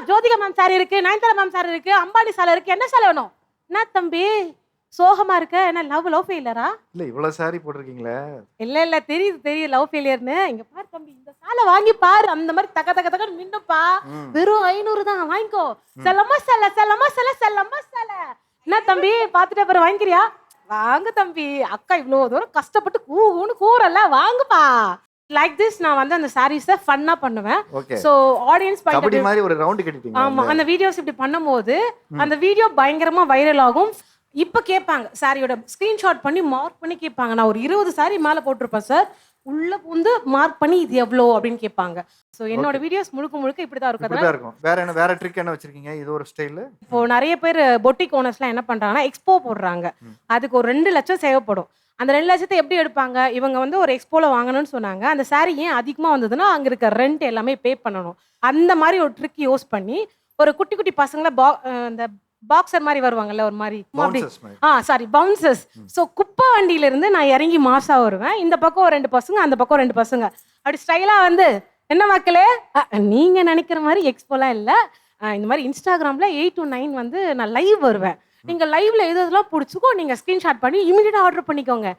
Jyothika ma'am sorry இருக்கு, Nayanthara ma'am sorry இருக்கு, அம்பானி சாலை இருக்கு, என்ன சாலை வேணும்? என்ன தம்பி சோகமா இருக்க? என்ன லவ் ஃபெயிலியரா? இல்ல இவ்வளவு சாரி போட்டிருக்கீங்களே. இல்ல தெரியுது லவ் ஃபெயிலியர்னு. இங்க பாரு தம்பி, இந்த சாலை வாங்கி பாரு, அந்த மாதிரி தக தக தகன்னு மின்னுப்பா. வெறும் 500 தான், வாங்கிக்கோ. செல்லம்மா சேலை, செல்லம்மா சேலை, செல்லம்மா சேலை. என்ன தம்பி பாத்துட்டு அப்புறம் வாங்கிக்கிறியா? வாங்க தம்பி, அக்கா இவ்வளவு தூரம் கஷ்டப்பட்டு கூவுன்னு கூறல, வாங்குப்பா. லைக் திஸ் நான் வந்து அந்த சாரீஸ ஃபன்னா பண்ணுவேன். ஓகே. சோ ஆடியன்ஸ் கபடி மாதிரி ஒரு ரவுண்ட் கட்டிட்டீங்க. ஆமா, அந்த வீடியோஸ் இப்படி பண்ணும்போது அந்த வீடியோ பயங்கரமா வைரல் ஆகும். இப்ப கேட்பாங்க, சாரியோட ஸ்கிரீன்ஷாட் பண்ணி மார்க் பண்ணி கேட்பாங்க. நான் ஒரு 20 சாரி மேல போட்டிருப்பேன் சார், உள்ள வந்து மார்க் பண்ணி இது எவ்வளோ அப்படின்னு கேட்பாங்க. ஸோ என்னோட வீடியோஸ் முழுக்க இப்படிதான் இருக்கும். வேற ட்ரிக் என்ன வச்சிருக்கீங்க? இது ஒரு ஸ்டைல். இப்போ நிறைய பேர் பொட்டிக் ஓனர்ஸ்லாம் என்ன பண்றாங்கன்னா எக்ஸ்போ போடுறாங்க. அதுக்கு ஒரு 2 லட்சம் தேவைப்படும். அந்த 2 லட்சத்தை எப்படி எடுப்பாங்க? இவங்க வந்து ஒரு எக்ஸ்போல வாங்கணும்னு சொன்னாங்க. அந்த சாரி ஏன் அதிகமா வந்ததுன்னா அங்க இருக்க ரெண்ட் எல்லாமே பே பண்ணணும். அந்த மாதிரி ஒரு ட்ரிக் யூஸ் பண்ணி ஒரு குட்டி குட்டி பசங்கள இந்த பாக்ஸர் மாதிரி வருவாங்கல்ல, ஒரு மாதிரி சாரி பவுன்சர்ஸ். ஸோ குப்பை வண்டியில இருந்து நான் இறங்கி மாசா வருவேன். இந்த பக்கம் 2 பசங்க, அந்த பக்கம் 2 பசங்க, அப்படி ஸ்டைலா வந்து, என்ன மக்களே நீங்க நினைக்கிற மாதிரி எக்ஸ்போலாம் இல்ல, இந்த மாதிரி இன்ஸ்டாகிராம்ல 8 to 9 வந்து நான் லைவ் வருவேன். நீங்க லைவ்ல எதெல்லாம் பிடிச்சிக்கோ நீங்க ஸ்கிரீன்ஷாட் பண்ணி இமிடியேட்டா ஆர்டர் பண்ணிக்கோங்க.